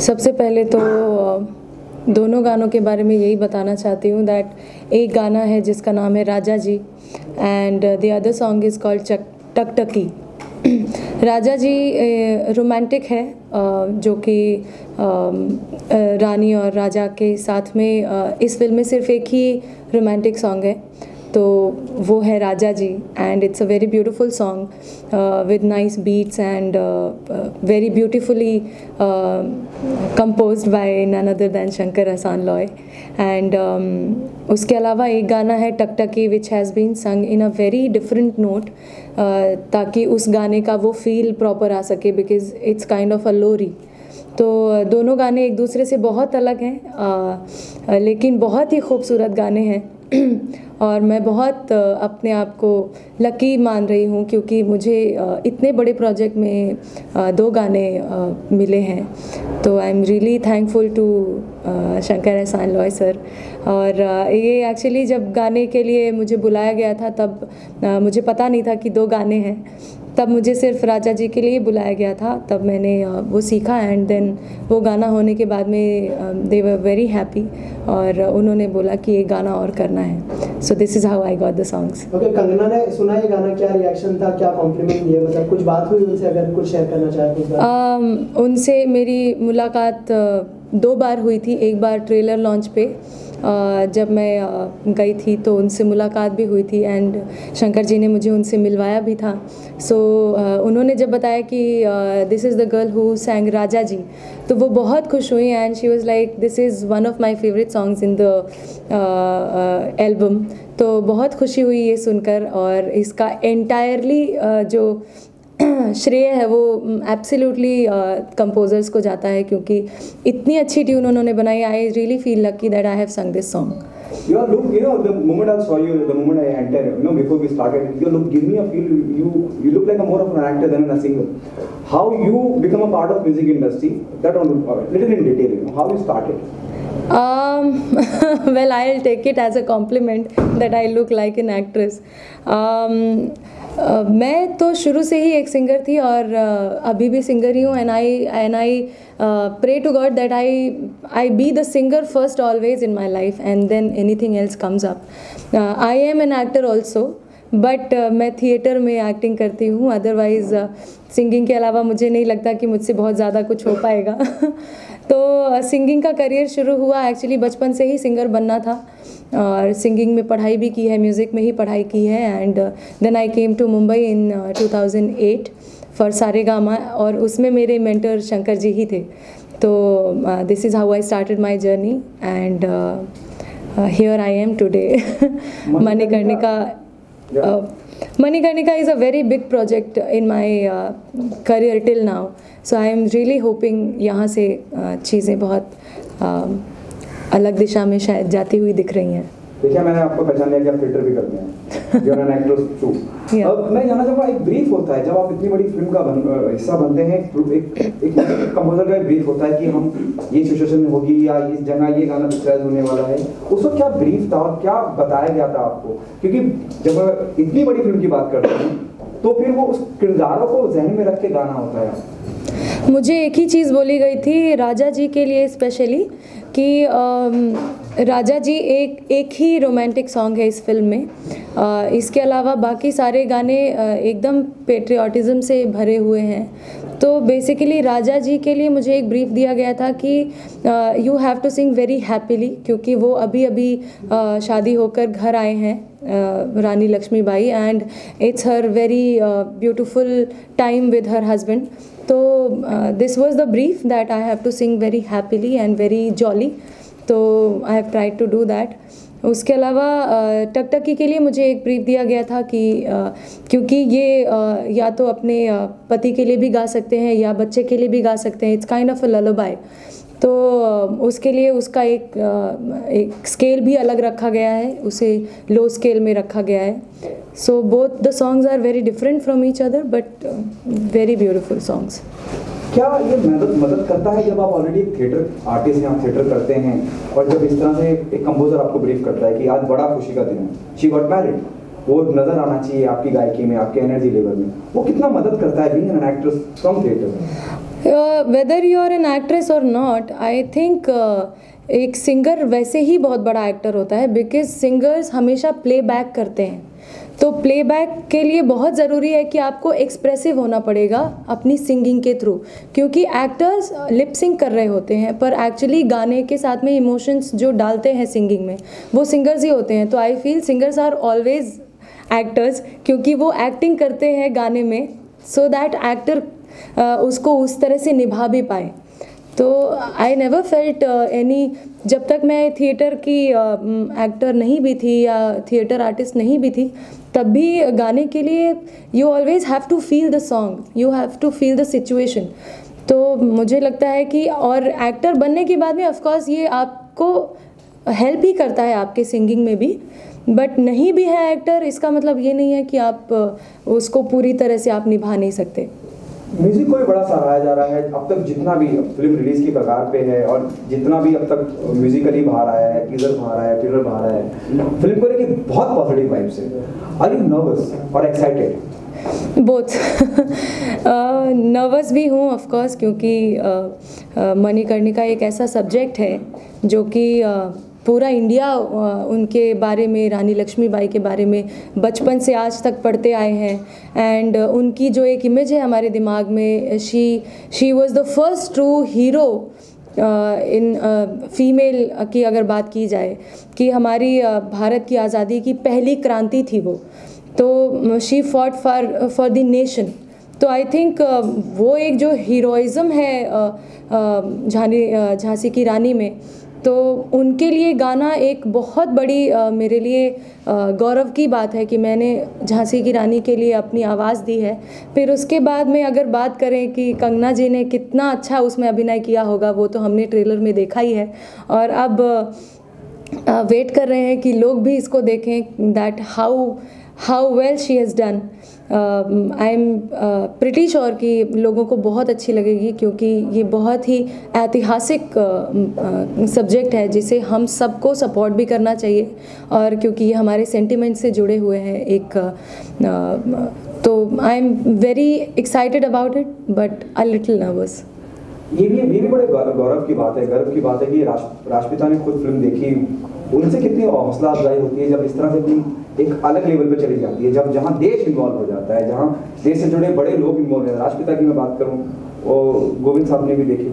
सबसे पहले तो दोनों गानों के बारे में यही बताना चाहती हूँ दैट एक गाना है जिसका नाम है Raja ji and the other song is called Taktaki. Raja ji romantic है जो कि रानी और राजा के साथ में इस फिल्म में सिर्फ एक ही रोमांटिक सॉन्ग है, तो वो है Raja ji and it's a very beautiful song with nice beats and very beautifully composed by none other than Shankar Ehsaan Loy. And उसके अलावा एक गाना है टकटकी विच has been sung in a very different note, ताकि उस गाने का वो फील प्रॉपर आ सके because it's kind of a लोरी। तो दोनों गाने एक दूसरे से बहुत अलग हैं लेकिन बहुत ही खूबसूरत गाने हैं और मैं बहुत अपने आप को लकी मान रही हूँ क्योंकि मुझे इतने बड़े प्रोजेक्ट में 2 गाने मिले हैं। तो I am really thankful to Shankar Ehsaan Loy sir. और ये एक्चुअली जब गाने के लिए मुझे बुलाया गया था तब मुझे पता नहीं था कि 2 गाने हैं, तब मुझे सिर्फ राजा जी के लिए बुलाया गया था, तब मैंने वो सीखा एंड देन वो गाना होने के बाद में दे वर वेरी हैप्पी और उन्होंने बोला कि एक गाना और करना है। So this is how I got the songs. Okay, Kangana ने सुना ये गाना, क्या रिएक्शन था, क्या कॉम्प्लीमेंट दिए, मतलब कुछ बात हुई उनसे, अगर कुछ शेयर करना चाहे कुछ? उनसे मेरी मुलाकात 2 बार हुई थी। एक बार ट्रेलर लॉन्च पे जब मैं गई थी तो उनसे मुलाकात भी हुई थी एंड शंकर जी ने मुझे उनसे मिलवाया भी था। सो उन्होंने जब बताया कि this is the girl who sang Raja ji, तो वो बहुत खुश हुई and she was like this is one of my favourite songs in the album. तो बहुत खुशी हुई ये सुनकर और इसका एंटायरली जो श्रेय है वो एब्सोल्युटली कंपोजर्स को जाता है क्योंकि इतनी अच्छी ट्यून उन्होंने बनाई। I really feel lucky that I have संग this song. Your look, the moment I saw you, the moment I entered, before we started, your look give me a feel. You look like a more of an actor than a singer. How you become a part of music industry? That one, little in detail. How you started? Well, I'll take it as a compliment that I look like an actress. मैं तो शुरू से ही एक singer थी और अभी भी singer ही हूँ and I pray to God that I be the singer first always in my life and then anything else comes up. I am an actor also, but मैं थिएटर में एक्टिंग करती हूँ, otherwise singing के अलावा मुझे नहीं लगता कि मुझसे बहुत ज़्यादा कुछ हो पाएगा। तो सिंगिंग का करियर शुरू हुआ एक्चुअली बचपन से ही सिंगर बनना था और सिंगिंग में पढ़ाई भी की है, म्यूज़िक में ही पढ़ाई की है and then I came to Mumbai in 2008 for Saregama और उसमें मेरे मेंटर शंकर जी ही थे। तो this is how I started my journey and here I am today. Manikarnika is a very big project in my career till now, so I am really hoping यहाँ से चीज़ें बहुत अलग दिशा में शायद जाती हुई दिख रही हैं। देखिए, मैंने आपको पहचान लिया कि आप थिएटर भी करते हैं, you are an actor too. अब मैं जानना चाहूँगा, एक ब्रीफ होता है जब आप इतनी बड़ी फिल्म का हिस्सा बनते हैं, एक कंपोजर का एक ब्रीफ होता है कि हम ये सिचुएशन होगी या इस जगह ये गाना पिक्चराइज होने वाला है। उस वक्त क्या ब्रीफ था और क्या बताया गया था आपको? क्योंकि जब इतनी बड़ी फिल्म की बात करते हैं तो फिर वो उस किरदारों को जहन में रख के गाना होता है। मुझे एक ही चीज़ बोली गई थी राजा जी के लिए स्पेशली कि राजा जी एक ही रोमांटिक सॉन्ग है इस फिल्म में, इसके अलावा बाकी सारे गाने एकदम पेट्रियाटिज़म से भरे हुए हैं। तो बेसिकली राजा जी के लिए मुझे एक ब्रीफ दिया गया था कि you have to sing very happily, क्योंकि वो अभी शादी होकर घर आए हैं Rani Lakshmibai and it's her very beautiful time with her husband. तो this was the brief that I have to sing very happily and very jolly, तो I have tried to do that. उसके अलावा टकटकी के लिए मुझे एक ब्रीफ दिया गया था कि क्योंकि ये या तो अपने पति के लिए भी गा सकते हैं या बच्चे के लिए भी गा सकते हैं, इट्स काइंड ऑफ अ ललबाई, तो उसके लिए उसका एक स्केल भी अलग रखा गया है, उसे लो स्केल में रखा गया है। So both the songs are very different from each other but very beautiful songs. क्या ये मदद करता है जब आप ऑलरेडी एक थिएटर आर्टिस्ट हैं, आप थिएटर करते हैं और जब इस तरह से एक कंपोजर आपको ब्रीफ करता है कि आज बड़ा खुशी का दिन है, शी गॉट मैरिड, वो नज़र आना चाहिए आपकी गायकी में, आपके एनर्जी लेवल में, वो कितना मदद करता है being an actress from theatre? Whether you are an actress or not, I think एक सिंगर वैसे ही बहुत बड़ा एक्टर होता है, बिकॉज सिंगर्स हमेशा प्लेबैक करते हैं। तो प्लेबैक के लिए बहुत ज़रूरी है कि आपको एक्सप्रेसिव होना पड़ेगा अपनी सिंगिंग के थ्रू, क्योंकि एक्टर्स लिप सिंक कर रहे होते हैं पर एक्चुअली गाने के साथ में इमोशंस जो डालते हैं सिंगिंग में वो सिंगर्स ही होते हैं। तो I feel singers are always actors, क्योंकि वो एक्टिंग करते हैं गाने में, सो दैट एक्टर उसको उस तरह से निभा भी पाए। तो आई नेवर फेल्ट एनी, जब तक मैं थिएटर की एक्टर नहीं भी थी या थिएटर आर्टिस्ट नहीं भी थी, तब भी गाने के लिए you always have to feel the song, you have to feel the situation. तो मुझे लगता है कि और एक्टर बनने के बाद में ऑफकोर्स ये आपको हेल्प ही करता है आपके सिंगिंग में भी, बट नहीं भी है एक्टर इसका मतलब ये नहीं है कि आप उसको पूरी तरह से आप निभा नहीं सकते। म्यूजिक को भी बड़ा सराहा जा रहा है अब तक, जितना भी फिल्म रिलीज की कगार पे है और जितना भी अब तक म्यूजिकली बाहर आया है, टीजर बाहर आया है, ट्रेलर बाहर आया है, फिल्म को लेके बहुत पॉजिटिव वाइब्स है। आर यू नर्वस और एक्साइटेड? बोथ। नर्वस भी हूँ ऑफ कोर्स, क्योंकि मणिकर्णिका एक ऐसा सब्जेक्ट है जो कि पूरा इंडिया उनके बारे में, रानी लक्ष्मीबाई के बारे में बचपन से आज तक पढ़ते आए हैं। एंड उनकी जो एक इमेज है हमारे दिमाग में, she was the first true hero in female की अगर बात की जाए, कि हमारी भारत की आज़ादी की पहली क्रांति थी वो, तो she fought for the nation. तो आई थिंक वो एक जो हीरोइज़म है झांसी की रानी में, तो उनके लिए गाना एक बहुत बड़ी मेरे लिए गौरव की बात है कि मैंने झांसी की रानी के लिए अपनी आवाज़ दी है। फिर उसके बाद में अगर बात करें कि कंगना जी ने कितना अच्छा उसमें अभिनय किया होगा, वो तो हमने ट्रेलर में देखा ही है, और अब वेट कर रहे हैं कि लोग भी इसको देखें, that how well she has done. I am pretty sure कि लोगों को बहुत अच्छी लगेगी, क्योंकि ये बहुत ही ऐतिहासिक सब्जेक्ट है जिसे हम सबको सपोर्ट भी करना चाहिए, और क्योंकि ये हमारे सेंटिमेंट से जुड़े हुए हैं एक, तो I am very excited about it but a little nervous. ये भी बड़े गौरव की बात है, गर्व की बात है कि राष्ट्रपिता ने खुद फिल्म देखी, उनसे कितनी हौसला अफजाई होती है जब इस तरह से फिल्म एक अलग लेवल पे चली जाती है, जब जहाँ देश इन्वॉल्व हो जाता है, जहाँ देश से जुड़े बड़े लोग इन्वॉल्व हैं। राष्ट्रपिता की मैं बात करूँ, और गोविंद साहब ने भी देखी।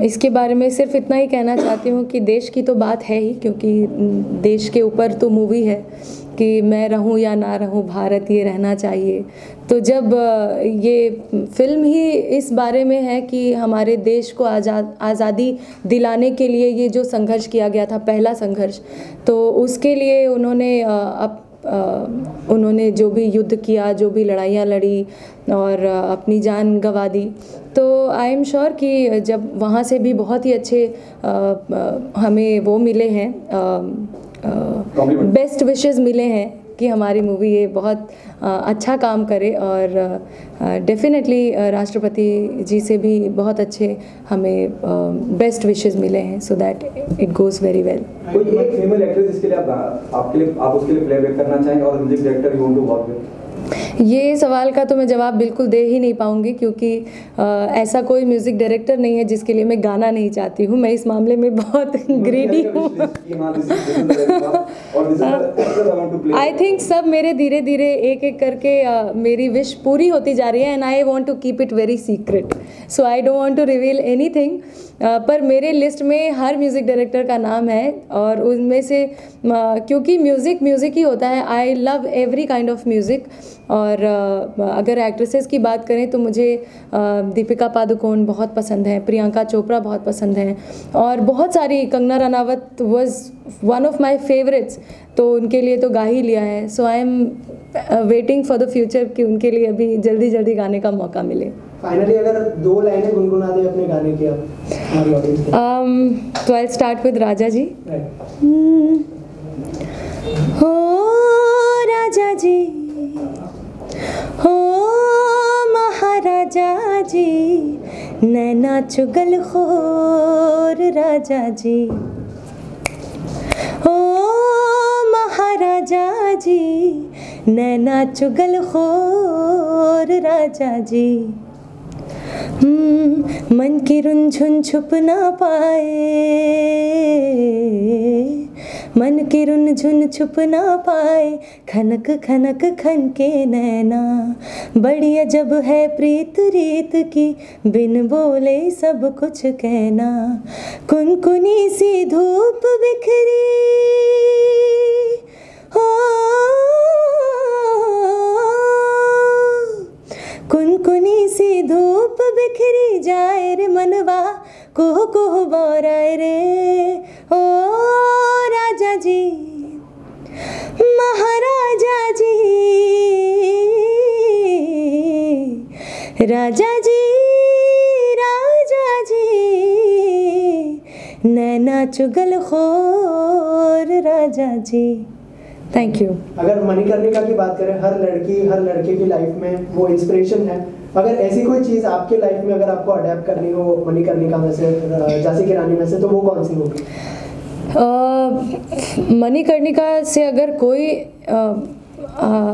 इसके बारे में सिर्फ इतना ही कहना चाहती हूँ कि देश की तो बात है ही, क्योंकि देश के ऊपर तो मूवी है कि मैं रहूं या ना रहूं, भारत ये रहना चाहिए। तो जब ये फिल्म ही इस बारे में है कि हमारे देश को आज़ादी दिलाने के लिए ये जो संघर्ष किया गया था, पहला संघर्ष, तो उसके लिए उन्होंने जो भी युद्ध किया, जो भी लड़ाइयाँ लड़ी और अपनी जान गंवा दी, तो आई एम श्योर कि जब वहाँ से भी बहुत ही अच्छे हमें वो मिले हैं, बेस्ट विशेस मिले हैं कि हमारी मूवी ये बहुत अच्छा काम करे, और डेफिनेटली राष्ट्रपति जी से भी बहुत अच्छे हमें बेस्ट विशेस मिले हैं, so that it goes very well. कोई एक फीमेल एक्ट्रेस जिसके लिए आप उसके लिए प्लेबैक करना चाहेंगे और music director you want to work with? ये सवाल का तो मैं जवाब बिल्कुल दे ही नहीं पाऊंगी, क्योंकि ऐसा कोई म्यूज़िक डायरेक्टर नहीं है जिसके लिए मैं गाना नहीं चाहती हूँ। मैं इस मामले में बहुत ग्रीडी हूँ। आई थिंक सब मेरे धीरे धीरे एक एक करके मेरी विश पूरी होती जा रही है, and I want to keep it very secret, so I don't want to reveal anything. पर मेरे लिस्ट में हर म्यूज़िक डायरेक्टर का नाम है, और उनमें से क्योंकि म्यूज़िक ही होता है, I love every kind of music. और अगर एक्ट्रेसेस की बात करें तो मुझे दीपिका पादुकोण बहुत पसंद है, प्रियंका चोपड़ा बहुत पसंद है, और बहुत सारी, Kangana Ranaut was one of my favourites, तो उनके लिए तो गा ही लिया है। So I am waiting for the future कि उनके लिए अभी जल्दी जल्दी गाने का मौका मिले। फाइनली अगर 2 लाइनें गुनगुना दे अपने गाने की आप हमारी ऑडियंस के लिए। तो आई स्टार्ट विद राजा जी। हो राजा जी, हो महाराजा जी, नैना चुगल खोर राजा जी, हो महाराजा जी, नैना चुगल खोर शोर राजा जी। मन की रुंझुन छुप ना पाए, मन की रुंझुन छुप ना पाए, खनक खनक खन के नैना। बड़ी अजब है प्रीत रीत की, बिन बोले सब कुछ कहना। कुनकुनी सी धूप बिखरी हो, कुनकुनी सी धूप बिखरी जाए रे मनवा, कुहू कुहू बोराए रे ओ राजा जी, महाराजा जी, राजा जी, राजा जी, नैना चुगल खोर राजा जी। Thank you. अगर मणिकर्णिका की बात करें, हर लड़की हर लड़के की लाइफ में वो इंस्पिरेशन है। अगर ऐसी कोई चीज़ आपके लाइफ में अगर आपको अडेप्ट करनी हो मणिकर्णिका में से, झांसी की रानी में से, तो वो कौन सी होगी? मणिकर्णिका से अगर कोई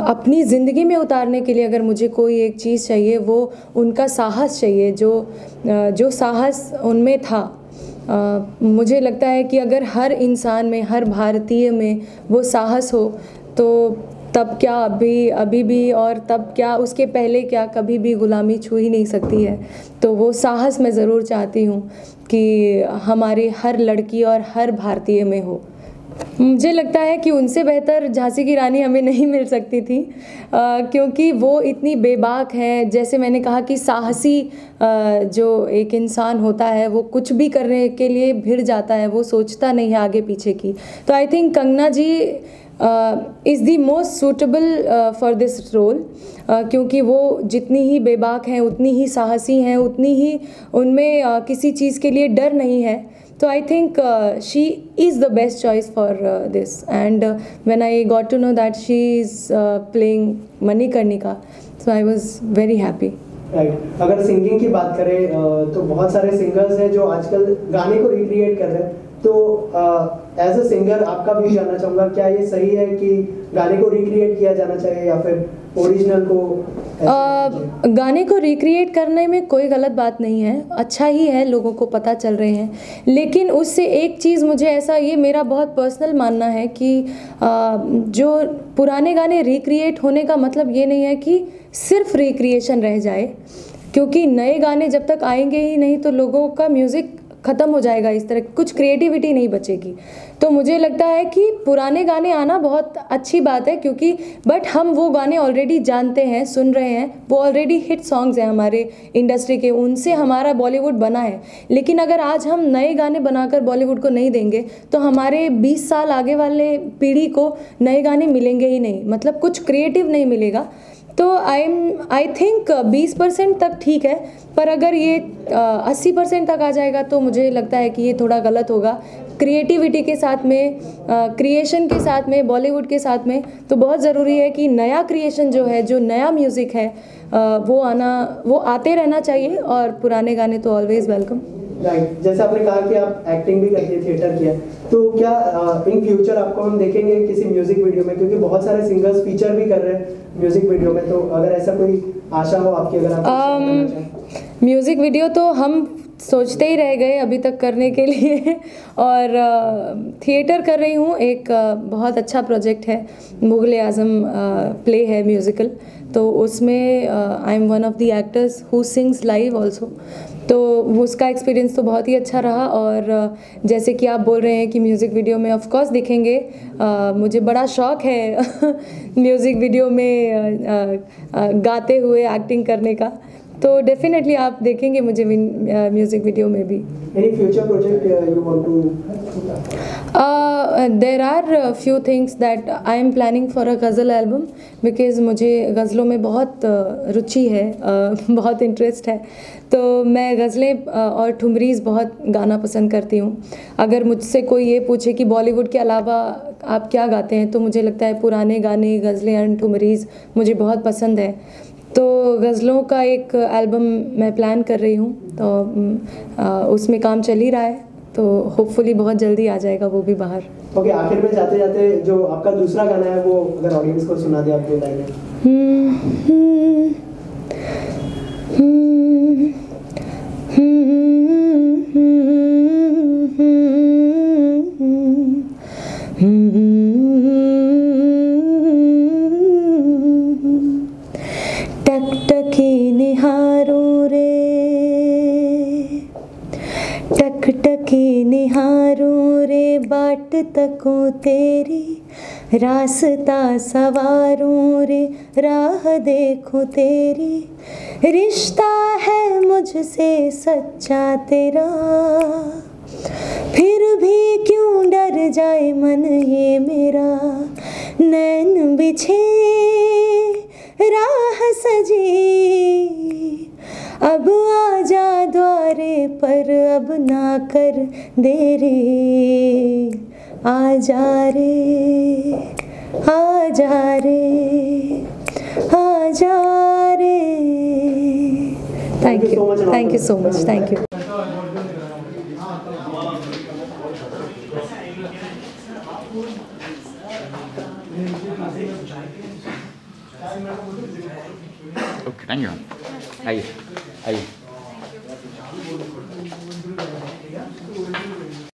अपनी ज़िंदगी में उतारने के लिए अगर मुझे कोई एक चीज़ चाहिए, वो उनका साहस चाहिए, जो साहस उनमें था। मुझे लगता है कि अगर हर इंसान में, हर भारतीय में वो साहस हो, तो तब क्या अभी भी, और तब क्या उसके पहले क्या, कभी भी गुलामी छू ही नहीं सकती है। तो वो साहस मैं ज़रूर चाहती हूँ कि हमारी हर लड़की और हर भारतीय में हो। मुझे लगता है कि उनसे बेहतर झांसी की रानी हमें नहीं मिल सकती थी, क्योंकि वो इतनी बेबाक है। जैसे मैंने कहा कि साहसी जो एक इंसान होता है, वो कुछ भी करने के लिए भिड़ जाता है, वो सोचता नहीं है आगे पीछे की। तो I think Kangana ji is the most suitable for this role, क्योंकि वो जितनी ही बेबाक हैं, उतनी ही साहसी हैं, उतनी ही उनमें किसी चीज़ के लिए डर नहीं है। So I think she is the best choice for this, and when I got to know that she is playing Manikarnika, so I was very happy. Right. अगर सिंगिंग की बात करें तो बहुत सारे सिंगर्स हैं जो आजकल गाने को रिक्रिएट कर रहे हैं, तो एज अ सिंगर आपका भी जानना चाहूँगा, क्या ये सही है कि गाने को रिक्रिएट किया जाना चाहिए या फिर ओरिजिनल को? गाने को रिक्रिएट करने में कोई गलत बात नहीं है, अच्छा ही है, लोगों को पता चल रहे हैं। लेकिन उससे एक चीज़ मुझे ऐसा, ये मेरा बहुत पर्सनल मानना है कि जो पुराने गाने रिक्रिएट होने का मतलब ये नहीं है कि सिर्फ रिक्रिएशन रह जाए, क्योंकि नए गाने जब तक आएंगे ही नहीं तो लोगों का म्यूज़िक ख़त्म हो जाएगा, इस तरह कुछ क्रिएटिविटी नहीं बचेगी। तो मुझे लगता है कि पुराने गाने आना बहुत अच्छी बात है, क्योंकि बट हम वो गाने ऑलरेडी जानते हैं, सुन रहे हैं, वो ऑलरेडी हिट सॉन्ग्स हैं हमारे इंडस्ट्री के, उनसे हमारा बॉलीवुड बना है। लेकिन अगर आज हम नए गाने बनाकर बॉलीवुड को नहीं देंगे तो हमारे 20 साल आगे वाले पीढ़ी को नए गाने मिलेंगे ही नहीं, मतलब कुछ क्रिएटिव नहीं मिलेगा। तो आई थिंक 20% तक ठीक है, पर अगर ये 80% तक आ जाएगा तो मुझे लगता है कि ये थोड़ा गलत होगा। क्रिएटिविटी के साथ में, क्रिएशन के साथ में, बॉलीवुड के साथ में, तो बहुत ज़रूरी है कि नया क्रिएशन जो है, जो नया म्यूज़िक है, वो आते रहना चाहिए, और पुराने गाने तो ऑलवेज़ वेलकम। राइट, जैसे आपने कहा कि आप एक्टिंग भी करती है, थिएटर किया, तो क्या इन फ्यूचर आपको हम देखेंगे किसी म्यूजिक वीडियो में? क्योंकि बहुत सारे सिंगर्स फीचर भी कर रहे हैं म्यूजिक वीडियो में, तो अगर ऐसा कोई आशा हो आपकी, अगर आप म्यूज़िक वीडियो तो हम सोचते ही रह गए अभी तक करने के लिए, और थिएटर कर रही हूँ। एक बहुत अच्छा प्रोजेक्ट है, मुग़ल आज़म प्ले है म्यूज़िकल, तो उसमें I am one of the actors who sings live also. तो उसका एक्सपीरियंस तो बहुत ही अच्छा रहा, और जैसे कि आप बोल रहे हैं कि म्यूज़िक वीडियो में ऑफ कोर्स दिखेंगे, मुझे बड़ा शौक़ है म्यूज़िक वीडियो में गाते हुए एक्टिंग करने का, तो डेफिनेटली आप देखेंगे मुझे म्यूज़िक वीडियो में भी। Any future project you want to? There are few things that I am planning for a ghazal album, because मुझे गज़लों में बहुत रुचि है, बहुत इंटरेस्ट है, तो मैं गज़लें और ठुमरीज़ बहुत गाना पसंद करती हूँ। अगर मुझसे कोई ये पूछे कि बॉलीवुड के अलावा आप क्या गाते हैं, तो मुझे लगता है पुराने गाने, गज़लें और ठुमरीज़ मुझे बहुत पसंद है। तो गज़लों का एक एल्बम मैं प्लान कर रही हूँ, तो उसमें काम चल ही रहा है, तो होपफुली बहुत जल्दी आ जाएगा वो भी बाहर। ओके, आखिर में जाते जाते जो आपका दूसरा गाना है वो अगर ऑडियंस को सुना दे आप 2 लाइनें। टकटकी निहारूं रे, टकटकी निहारूं रे, बाट तकूं तेरी, रास्ता सवारूं रे, राह देखूं तेरी, रिश्ता है मुझसे सच्चा तेरा, फिर भी क्यों डर जाए मन ये मेरा, नैन बिछे राह सजी, अब आजा द्वारे पर, अब ना कर देरी, आजा रे, आजा रे, आजा रे। Thank you so much, thank you. Okay, thank you. आइए आइए।